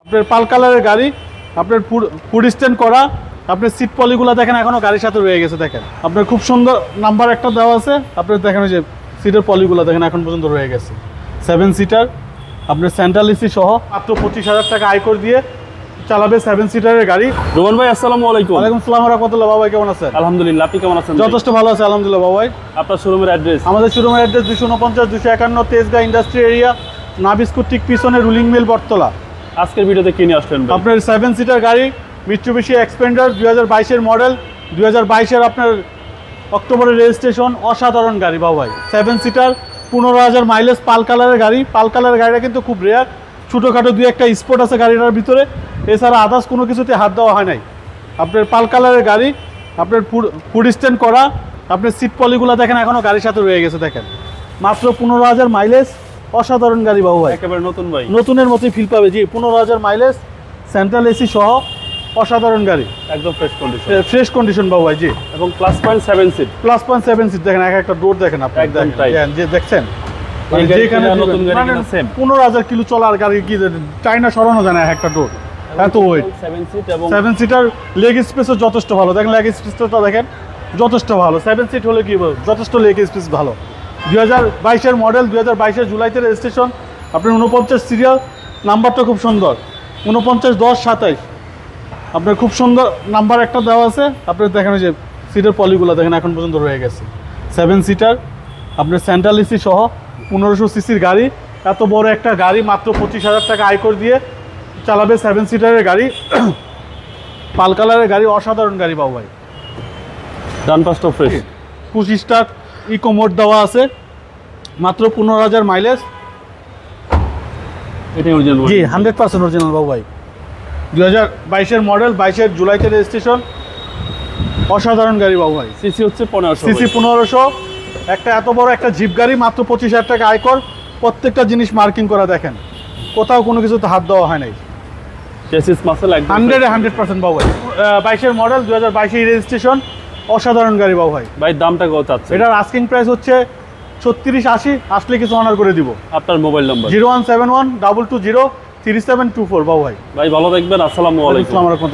আপনার পাল কালারের গাড়ি, আপনার ফুড স্ট্যান্ড করা, আপনার সিট পলিগুলো দেখেন এখনো গাড়ির সাথে রয়ে গেছে। দেখেন আপনার খুব সুন্দর নাম্বার একটা দেওয়া আছে। আপনার দেখেন ওই যে সিটের পলিগুলো দেখেন এখন পর্যন্ত রয়ে গেছে। 7 সিটার আপনার সেন্ট্রাল এসি সহ মাত্র 25,000 টাকা আয়কর দিয়ে চালাবে 7 সিটারের গাড়ি। রোমান ভাই আসসালামু আলাইকুম। ওয়ালাইকুম আসসালাম ওয়া রাহমাতুল্লাহ। বাবা কেমন আছেন? আলহামদুলিল্লাহ, আপনি কেমন আছেন? যথেষ্ট ভালো আছে আলহামদুলিল্লাহ। বাবা আপনার শোরুমের অ্যাড্রেস? আমাদের শোরুমের অ্যাড্রেস 249 251 তেজগাঁ ইন্ডাস্ট্রি এরিয়া, নাবিস্কুর ঠিক পিছনে রুলিং মিল বটতলা। আজকের ভিডিওতে কি নিয়ে আসলেন ভাই? আপনার 7 সিটার গাড়ি মিৎসুবিশি এক্সপেন্ডার 2022 মডেল, 2022 আপনার অক্টোবরের রেজিস্ট্রেশন। অসাধারণ গাড়ি বাবাই। 7 সিটার 15,000 মাইলেজ, পাল কালারের গাড়ি। পাল কালারের গাড়িটা কিন্তু খুব রেয়ার। ছোটোখাটো দুই একটা স্পট আছে গাড়িটার ভিতরে, এছাড়া আদার্স কোনো কিছুতে হাত দেওয়া হয় নাই। আপনার পাল কালারের গাড়ি, আপনার ফুড স্ট্যান্ড করা, আপনার সিট পলিগুলো দেখেন এখনও গাড়ির সাথে রয়ে গেছে। দেখেন মাত্র 15,000 মাইলেজ, অসাধারণ গাড়ি বাবু ভাই। একেবারে নতুন ভাই, নতুনের মতোই ফিল পাবে। জি 15,000 মাইলেজ, সেন্ট্রাল এসি সহ অসাধারণ গাড়ি, একদম ফ্রেশ কন্ডিশন। ফ্রেশ কন্ডিশন বাবু ভাই। জি এবং +.7 সিট। +.7 সিট দেখেন, এক একটা ডোর দেখেন আপনি। একদম টাইট। যে দেখছেন এই যেখানে গাড়িটা নতুন গাড়ি কিনা সেম। 15,000 কিলো চলার গাড়ি কি চাইনা সরানো যায় না এক একটা ডোর, এত ওয়েট। 7 সিট এবং 7 সিটার লেগ স্পেসও যথেষ্ট ভালো। দেখেন লেগ স্পেসটা দেখেন যথেষ্ট ভালো। 7 সিট হলে কি যথেষ্ট লেগ স্পেস ভালো। 2022 মডেল, 2022 জুলাইতে রেজিস্ট্রেশন। আপনার 49 সিরিয়াল নাম্বারটা খুব সুন্দর, 49-10-27 আপনার খুব সুন্দর নাম্বার একটা দেওয়া আছে। আপনার দেখেন ওই যে সিটের পলিগুলো দেখেন এখন পর্যন্ত রয়ে গেছে। 7 সিটার আপনার সেন্ট্রাল এসি সহ 1500 সিসির গাড়ি। এত বড় একটা গাড়ি মাত্র 25,000 টাকা আয়কর দিয়ে চালাবে 7 সিটারের গাড়ি। পাল কালারের গাড়ি, অসাধারণ গাড়ি বাবু ভাই। ডান পাশটা ফ্রেশ। 25টা ইকো মোড দেওয়া আছে, মাত্র 15,000 মাইলেজ। এটাই অরিজিনাল জি 100% অরিজিনাল বাবু ভাই। 2022 মডেল, 22 জুলাইতে রেজিস্ট্রেশন। অসাধারণ গাড়ি বাবু ভাই। সিসি হচ্ছে 1500 সিসি 1500। একটা এত বড় একটা জিপ গাড়ি, মাত্র 25,000 টাকা আয়কর। প্রত্যেকটা জিনিস মার্কিং করা দেখেন, কোথাও কোনো কিছুতে হাত দেওয়া হয় নাই। চেসিস মাসল একদম 100% বাবু ভাই। 22 মডেল, 2022 রেজিস্ট্রেশন। অসাধারণ গাড়ি বাবু ভাই। ভাই দামটা কত চাচ্ছেন? এটার আস্কিং প্রাইস হচ্ছে 3680, আসলে কিছু অনার করে দিব। আপনার মোবাইল নাম্বার? 0171 220 3724 বাবু ভাই। ভাই ভালো থাকবেন, আসসালামু আলাইকুম। আসসালামু আলাইকুম।